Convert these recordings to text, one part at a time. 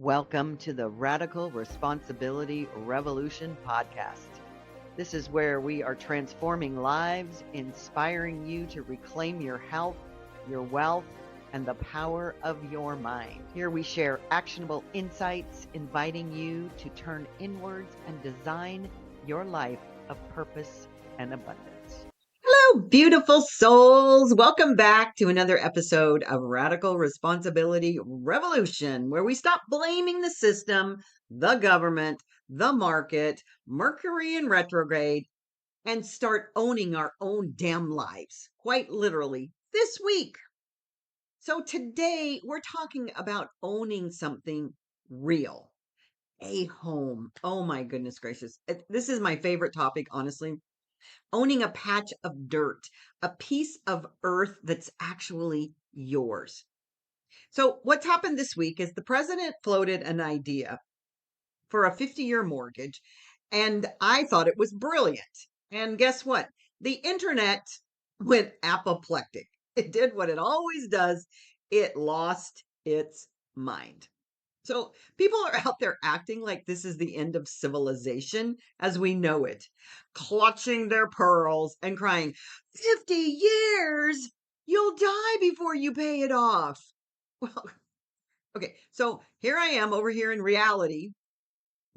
Welcome to the Radical Responsibility Revolution podcast. This is where we are transforming lives, inspiring you to reclaim your health, your wealth, and the power of your mind. Here we share actionable insights, inviting you to turn inwards and design your life of purpose and abundance. Hello, beautiful souls. Welcome back to another episode of Radical Responsibility Revolution, where we stop blaming the system, the government, the market, Mercury in retrograde, and start owning our own damn lives, quite literally, this week. So today we're talking about owning something real, a home. Oh my goodness gracious. This is my favorite topic, honestly. Owning a patch of dirt, a piece of earth that's actually yours. So what's happened this week is the president floated an idea for a 50-year mortgage, and I thought it was brilliant. And guess what? The internet went apoplectic. It did what it always does. It lost its mind. So people are out there acting like this is the end of civilization as we know it, clutching their pearls and crying, 50 years? You'll die before you pay it off. Well, okay, so here I am over here in reality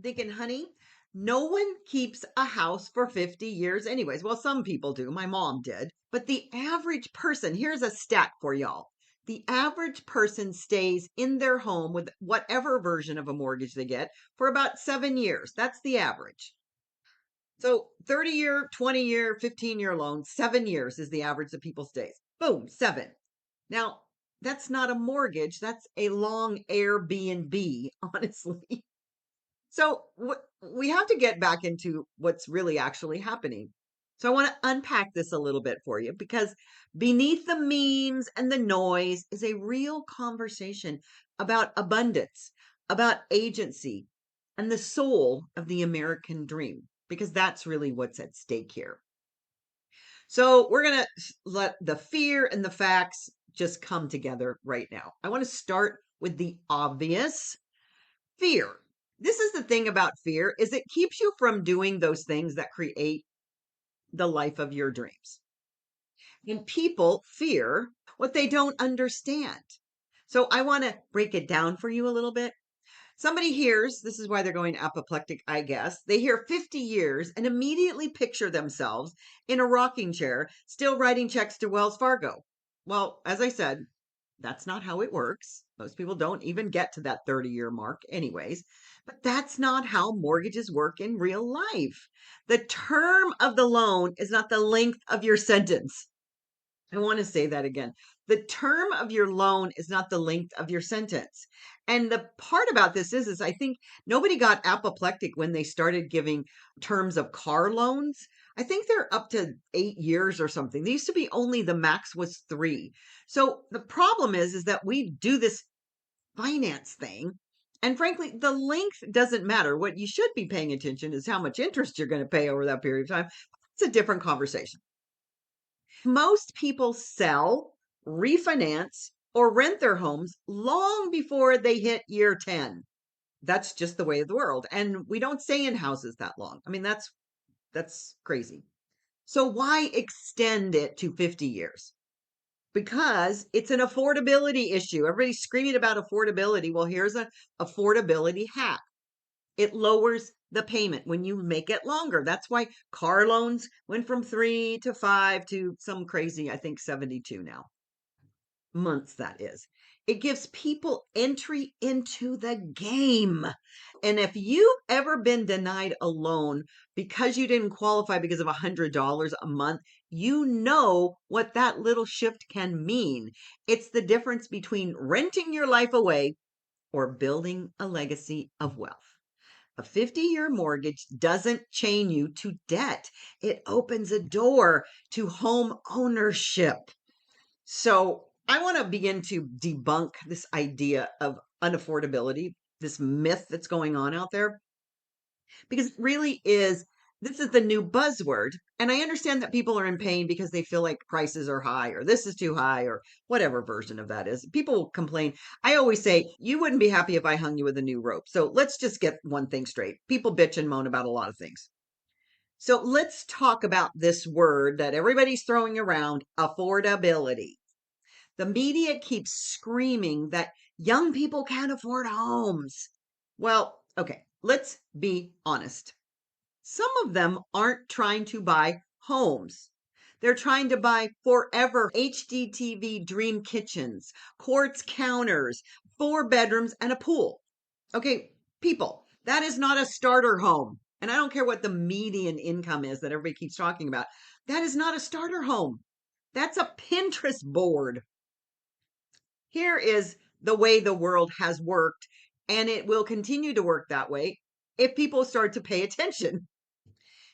thinking, honey, no one keeps a house for 50 years anyways. Well, some people do. My mom did. But the average person, here's a stat for y'all. The average person stays in their home with whatever version of a mortgage they get for about 7 years. That's the average. So 30-year, 20-year, 15-year loan, 7 years is the average that people stays. Boom, 7. Now, that's not a mortgage. That's a long Airbnb, honestly. So we have to get back into what's really actually happening. So I want to unpack this a little bit for you because beneath the memes and the noise is a real conversation about abundance, about agency, and the soul of the American dream, because that's really what's at stake here. So we're going to let the fear and the facts just come together right now. I want to start with the obvious: fear. This is the thing about fear, is it keeps you from doing those things that create the life of your dreams. And people fear what they don't understand. So I want to break it down for you a little bit. Somebody hears, this is why they're going apoplectic, I guess. They hear 50 years and immediately picture themselves in a rocking chair, still writing checks to Wells Fargo. Well, as I said, that's not how it works. Most people don't even get to that 30-year mark anyways. But that's not how mortgages work in real life. The term of the loan is not the length of your sentence. I want to say that again. The term of your loan is not the length of your sentence. And the part about this is I think nobody got apoplectic when they started giving terms of car loans. I think they're up to 8 years or something. They used to be only the max was 3. So the problem is that we do this finance thing. And frankly, the length doesn't matter. What you should be paying attention is how much interest you're going to pay over that period of time. It's a different conversation. Most people sell, refinance, or rent their homes long before they hit year 10. That's just the way of the world. And we don't stay in houses that long. I mean, that's crazy. So why extend it to 50 years? Because it's an affordability issue. Everybody's screaming about affordability. Well, here's an affordability hack. It lowers the payment when you make it longer. That's why car loans went from 3 to 5 to some crazy, I think 72 now. Months, that is. It gives people entry into the game. And if you've ever been denied a loan because you didn't qualify because of $100 a month, you know what that little shift can mean. It's the difference between renting your life away or building a legacy of wealth. A 50-year mortgage doesn't chain you to debt. It opens a door to home ownership. So I want to begin to debunk this idea of unaffordability, this myth that's going on out there, because it really is This is the new buzzword. And I understand that people are in pain because they feel like prices are high or this is too high or whatever version of that is. People complain. I always say, you wouldn't be happy if I hung you with a new rope. So let's just get one thing straight. People bitch and moan about a lot of things. So let's talk about this word that everybody's throwing around, affordability. The media keeps screaming that young people can't afford homes. Well, okay, let's be honest. Some of them aren't trying to buy homes. They're trying to buy forever HDTV dream kitchens, quartz counters, 4 bedrooms, and a pool. Okay, people, that is not a starter home. And I don't care what the median income is that everybody keeps talking about. That is not a starter home. That's a Pinterest board. Here is the way the world has worked, and it will continue to work that way if people start to pay attention.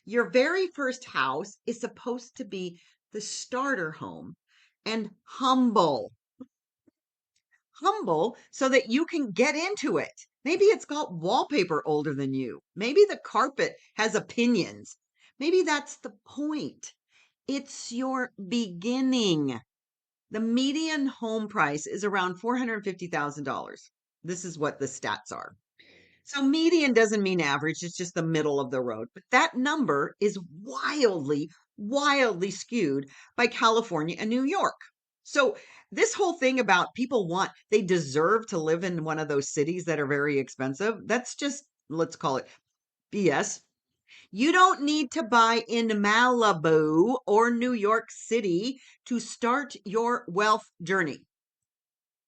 Your very first house is supposed to be the starter home and humble. Humble so that you can get into it. Maybe it's got wallpaper older than you. Maybe the carpet has opinions. Maybe that's the point. It's your beginning. The median home price is around $450,000. This is what the stats are. So median doesn't mean average, it's just the middle of the road. But that number is wildly, wildly skewed by California and New York. So this whole thing about people they deserve to live in one of those cities that are very expensive, that's just, let's call it BS. You don't need to buy in Malibu or New York City to start your wealth journey.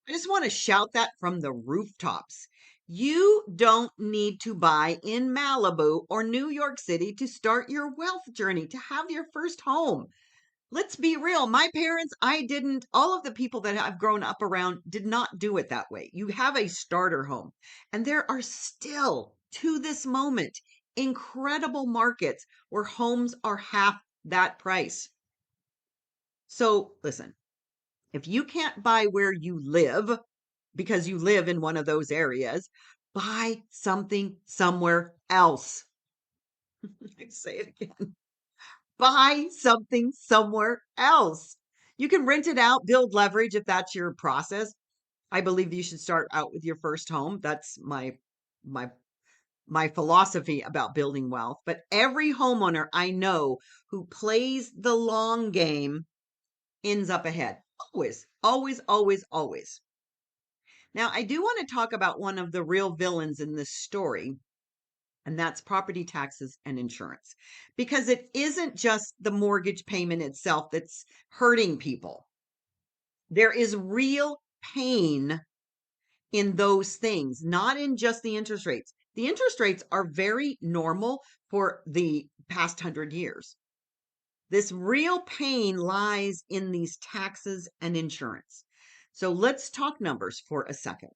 I just want to shout that from the rooftops. You don't need to buy in Malibu or New York City to start your wealth journey, to have your first home. Let's be real. My parents, I didn't, all of the people that I've grown up around did not do it that way. You have a starter home. And there are still, to this moment, incredible markets where homes are half that price. So listen, if you can't buy where you live because you live in one of those areas, buy something somewhere else. I say it again. Buy something somewhere else. You can rent it out, build leverage if that's your process. I believe you should start out with your first home. That's my my philosophy about building wealth. But every homeowner I know who plays the long game ends up ahead. Always, always, always, always. Now, I do want to talk about one of the real villains in this story, and that's property taxes and insurance, because it isn't just the mortgage payment itself that's hurting people. There is real pain in those things, not in just the interest rates. The interest rates are very normal for the past 100 years. This real pain lies in these taxes and insurance. So let's talk numbers for a second.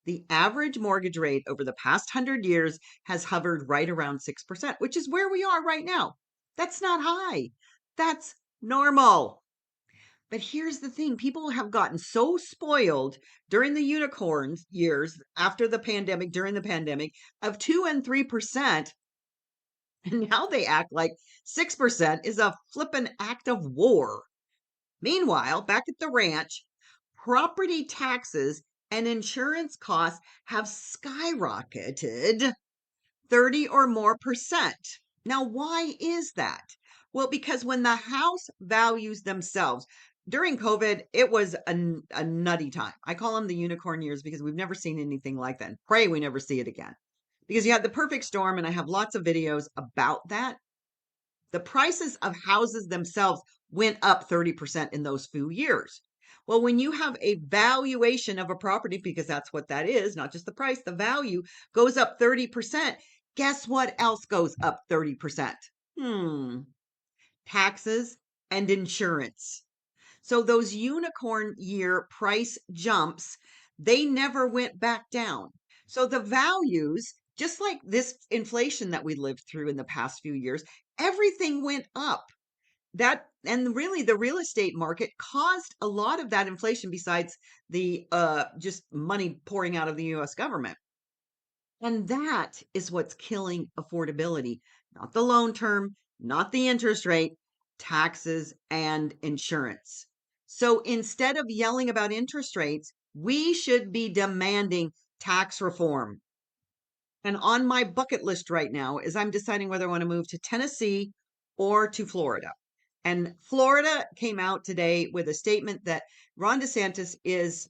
The average mortgage rate over the past 100 years has hovered right around 6%, which is where we are right now. That's not high. That's normal. But here's the thing, people have gotten so spoiled during the unicorn years after the pandemic, during the pandemic, of 2 and 3%. And now they act like 6% is a flippin' act of war. Meanwhile, back at the ranch, property taxes and insurance costs have skyrocketed 30 or more percent. Now, why is that? Well, because when the house values themselves, during COVID, it was a nutty time. I call them the unicorn years because we've never seen anything like that. And pray we never see it again. Because you had the perfect storm, and I have lots of videos about that. The prices of houses themselves went up 30% in those few years. Well, when you have a valuation of a property, because that's what that is, not just the price, the value goes up 30%. Guess what else goes up 30%? Taxes and insurance. So those unicorn year price jumps, they never went back down. So the values, just like this inflation that we lived through in the past few years, everything went up. That, and really the real estate market caused a lot of that inflation besides the just money pouring out of the US government. And that is what's killing affordability, not the loan term, not the interest rate, taxes and insurance. So instead of yelling about interest rates, we should be demanding tax reform. And on my bucket list right now is I'm deciding whether I want to move to Tennessee or to Florida. And Florida came out today with a statement that Ron DeSantis is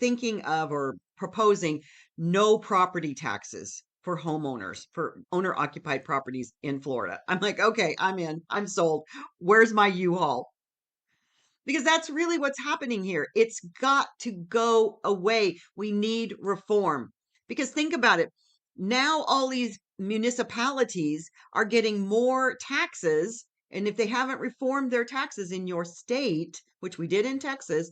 thinking of or proposing no property taxes for homeowners, for owner occupied properties in Florida. I'm like, okay, I'm in, I'm sold. Where's my U-Haul? Because that's really what's happening here. It's got to go away. We need reform. Because think about it. Now all these municipalities are getting more taxes. And if they haven't reformed their taxes in your state, which we did in Texas,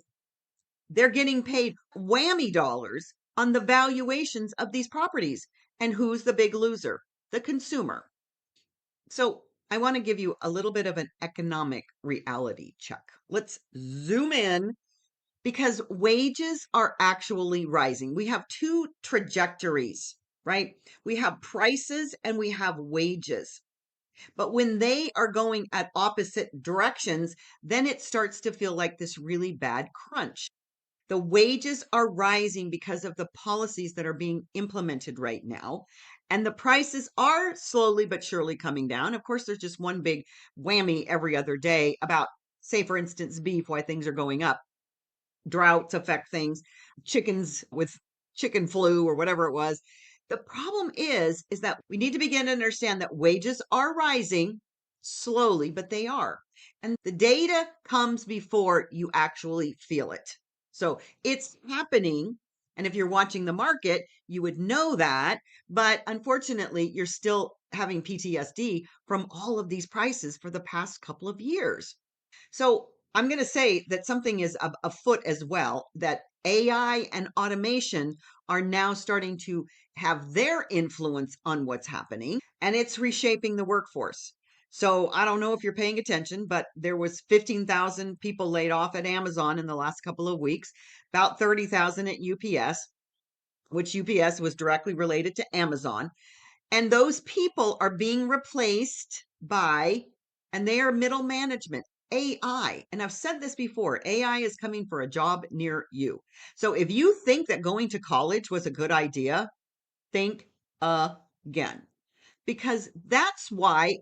they're getting paid whammy dollars on the valuations of these properties. And who's the big loser? The consumer. So I want to give you a little bit of an economic reality check. Let's zoom in because wages are actually rising. We have two trajectories, right? We have prices and we have wages. But when they are going at opposite directions, then it starts to feel like this really bad crunch. The wages are rising because of the policies that are being implemented right now. And the prices are slowly but surely coming down. Of course, there's just one big whammy every other day about, say, for instance, beef, why things are going up. Droughts affect things, chickens with chicken flu or whatever it was. The problem is that we need to begin to understand that wages are rising slowly, but they are. And the data comes before you actually feel it. So it's happening. And if you're watching the market, you would know that. But unfortunately, you're still having PTSD from all of these prices for the past couple of years. So I'm going to say that something is afoot as well, that AI and automation are now starting to have their influence on what's happening, and it's reshaping the workforce. So I don't know if you're paying attention, but there was 15,000 people laid off at Amazon in the last couple of weeks, about 30,000 at UPS, which UPS was directly related to Amazon. And those people are being replaced by, and they are middle management, AI. And I've said this before, AI is coming for a job near you. So if you think that going to college was a good idea, think again. Because that's why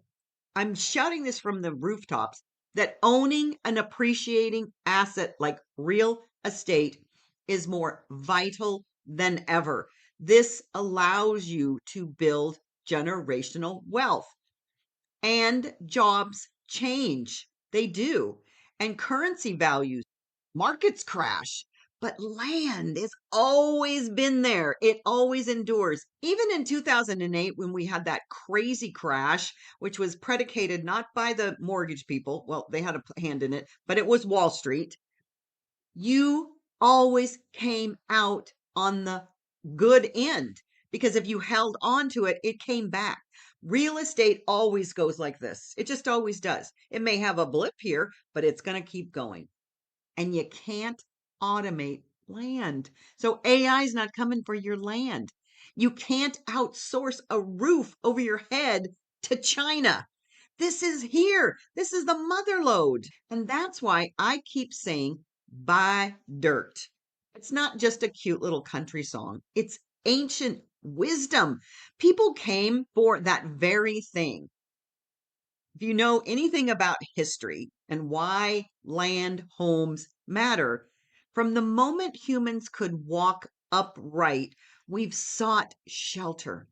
I'm shouting this from the rooftops that owning an appreciating asset like real estate is more vital than ever. This allows you to build generational wealth, and jobs change. They do. And currency values, markets crash, but land has always been there. It always endures. Even in 2008, when we had that crazy crash, which was predicated not by the mortgage people, well, they had a hand in it, but it was Wall Street. You always came out on the good end because if you held on to it, it came back. Real estate always goes like this. It just always does. It may have a blip here, but it's going to keep going. And you can't automate land. So AI is not coming for your land. You can't outsource a roof over your head to China. This is here. This is the mother lode. And that's why I keep saying buy dirt. It's not just a cute little country song. It's ancient wisdom. People came for that very thing. If you know anything about history and why land homes matter, from the moment humans could walk upright, we've sought shelter.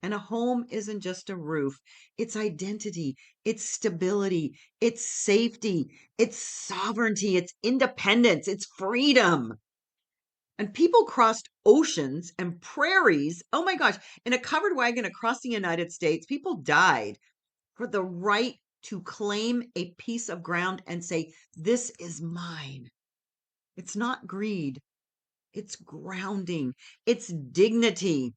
And a home isn't just a roof, it's identity, it's stability, it's safety, it's sovereignty, it's independence, it's freedom. And people crossed oceans and prairies. Oh my gosh, in a covered wagon across the United States, people died for the right to claim a piece of ground and say, this is mine. It's not greed, it's grounding, it's dignity.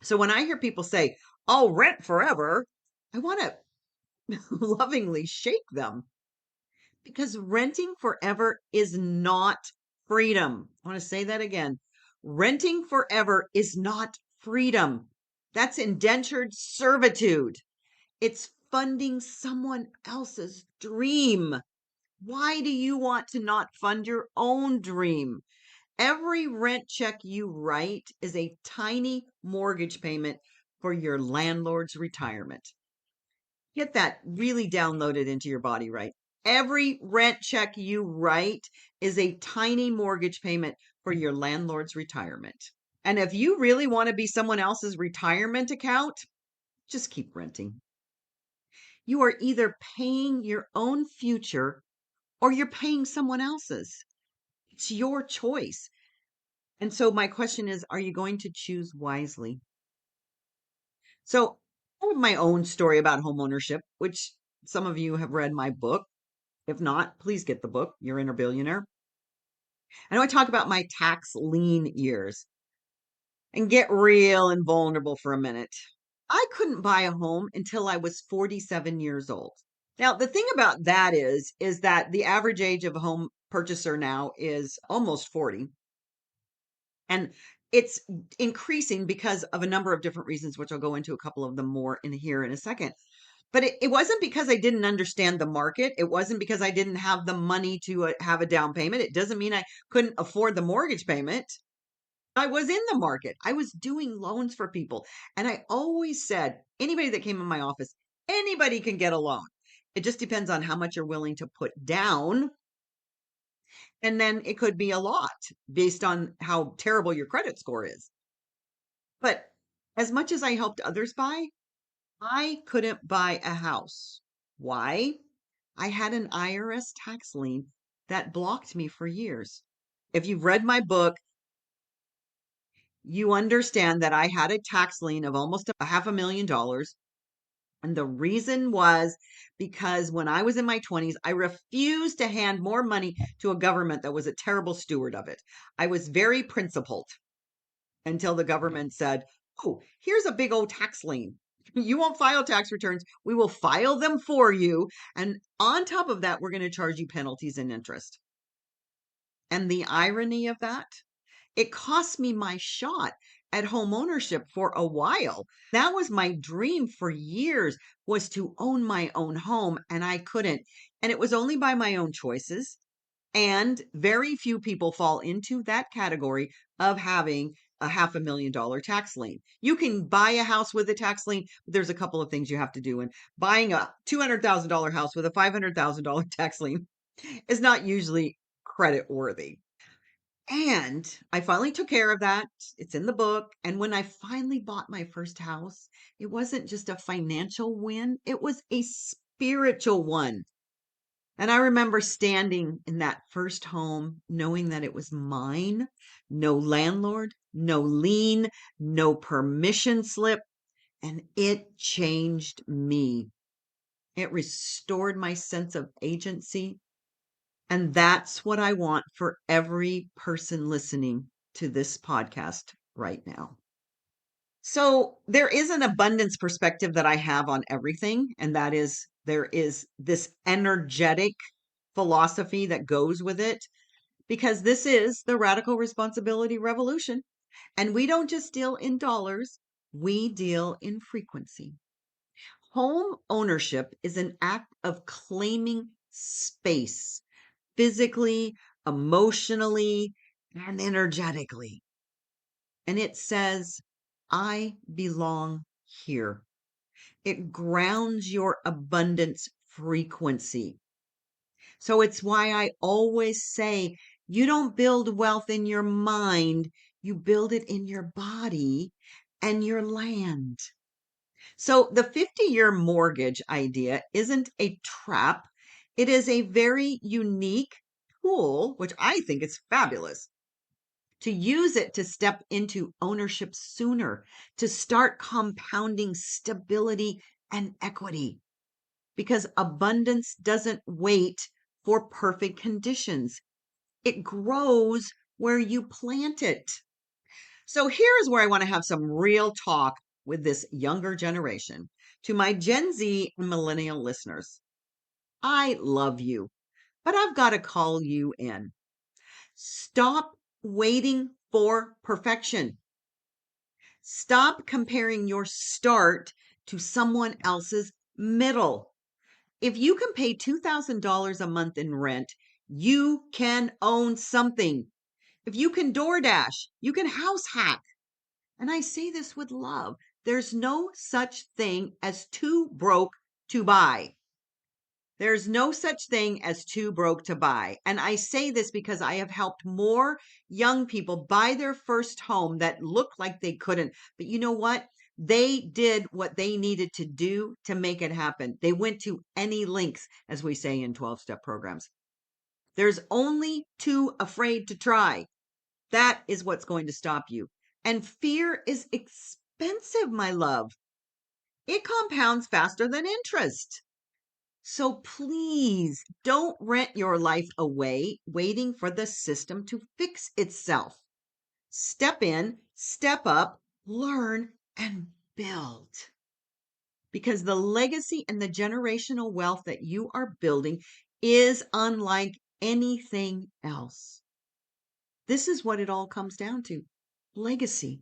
So when I hear people say, I'll rent forever, I want to lovingly shake them because renting forever is not freedom. I want to say that again. Renting forever is not freedom. That's indentured servitude. It's funding someone else's dream. Why do you want to not fund your own dream? Every rent check you write is a tiny mortgage payment for your landlord's retirement. Get that really downloaded into your body, right? Every rent check you write is a tiny mortgage payment for your landlord's retirement. And if you really want to be someone else's retirement account, just keep renting. You are either paying your own future or you're paying someone else's. It's your choice. And so my question is, are you going to choose wisely? So I have my own story about homeownership, which some of you have read my book. If not, please get the book, Your Inner Billionaire. I know I talk about my tax lien years and get real and vulnerable for a minute. I couldn't buy a home until I was 47 years old. Now, the thing about that is that the average age of a home purchaser now is almost 40. And it's increasing because of a number of different reasons, which I'll go into a couple of them more in here in a second. But it wasn't because I didn't understand the market. It wasn't because I didn't have the money to have a down payment. It doesn't mean I couldn't afford the mortgage payment. I was in the market. I was doing loans for people. And I always said, anybody that came in my office, anybody can get a loan. It just depends on how much you're willing to put down. And then it could be a lot based on how terrible your credit score is. But as much as I helped others buy, I couldn't buy a house. Why? I had an IRS tax lien that blocked me for years. If you've read my book, you understand that I had a tax lien of almost a $500,000. And the reason was because when I was in my 20s, I refused to hand more money to a government that was a terrible steward of it. I was very principled until the government said, oh, here's a big old tax lien. You won't file tax returns. We will file them for you. And on top of that, we're going to charge you penalties and interest. And the irony of that, it cost me my shot at home ownership for a while. That was my dream for years, was to own my own home, and I couldn't. And it was only by my own choices. And very few people fall into that category of having a $500,000 tax lien. You can buy a house with a tax lien, but there's a couple of things you have to do. And buying a $200,000 house with a $500,000 tax lien is not usually credit worthy. And I finally took care of that. It's in the book. And when I finally bought my first house, it wasn't just a financial win, it was a spiritual one. And I remember standing in that first home, knowing that it was mine, no landlord, no lien, no permission slip, and it changed me. It restored my sense of agency. And that's what I want for every person listening to this podcast right now. So there is an abundance perspective that I have on everything, and that is there is this energetic philosophy that goes with it, because this is the radical responsibility revolution. And we don't just deal in dollars, we deal in frequency. Home ownership is an act of claiming space, physically, emotionally, and energetically. And it says, I belong here. It grounds your abundance frequency. So it's why I always say, you don't build wealth in your mind, you build it in your body and your land. So the 50-year mortgage idea isn't a trap. It is a very unique tool, which I think is fabulous, to use it to step into ownership sooner, to start compounding stability and equity. Because abundance doesn't wait for perfect conditions. It grows where you plant it. So here's where I want to have some real talk with this younger generation. To my Gen Z and millennial listeners, I love you, but I've got to call you in. Stop waiting for perfection. Stop comparing your start to someone else's middle. If you can pay $2,000 a month in rent, you can own something. If you can DoorDash, you can house hack. And I say this with love. There's no such thing as too broke to buy. There's no such thing as too broke to buy. And I say this because I have helped more young people buy their first home that looked like they couldn't. But you know what? They did what they needed to do to make it happen. They went to any lengths, as we say in 12-step programs. There's only too afraid to try. That is what's going to stop you. And fear is expensive, my love. It compounds faster than interest. So please don't rent your life away waiting for the system to fix itself. Step in, step up, learn, and build. Because the legacy and the generational wealth that you are building is unlike anything else. This is what it all comes down to: legacy.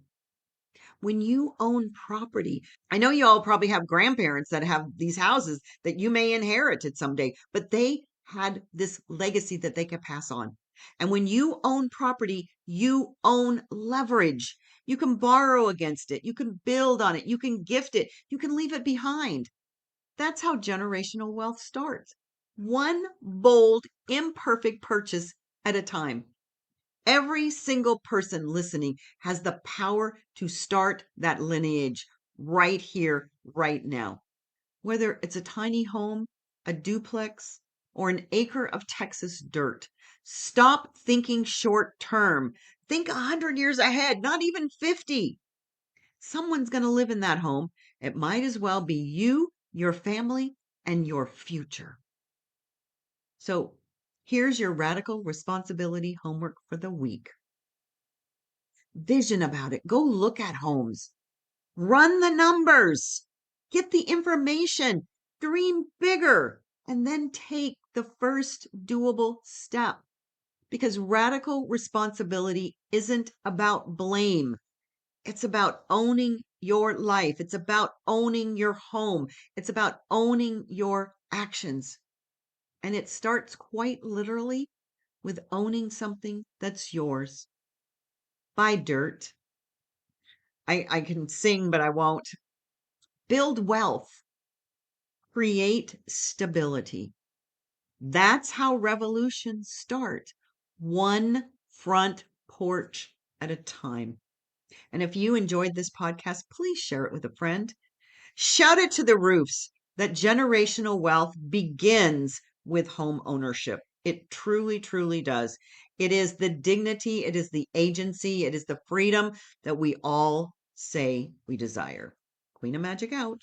When you own property, I know you all probably have grandparents that have these houses that you may inherit it someday, but they had this legacy that they could pass on. And when you own property, you own leverage. You can borrow against it. You can build on it. You can gift it. You can leave it behind. That's how generational wealth starts. One bold, imperfect purchase at a time. Every single person listening has the power to start that lineage right here, right now. Whether it's a tiny home, a duplex, or an acre of Texas dirt. Stop thinking short term. Think 100 years ahead, not even 50. Someone's going to live in that home. It might as well be you, your family, and your future. So here's your radical responsibility homework for the week. Vision about it. Go look at homes. Run the numbers. Get the information. Dream bigger. And then take the first doable step. Because radical responsibility isn't about blame. It's about owning your life. It's about owning your home. It's about owning your actions. And it starts quite literally with owning something that's yours. Buy dirt. I can sing, but I won't. Build wealth. Create stability. That's how revolutions start. One front porch at a time. And if you enjoyed this podcast, please share it with a friend. Shout it to the roofs that generational wealth begins with home ownership. It truly, truly does. It is the dignity, it is the agency, it is the freedom that we all say we desire. Queen of Magic out.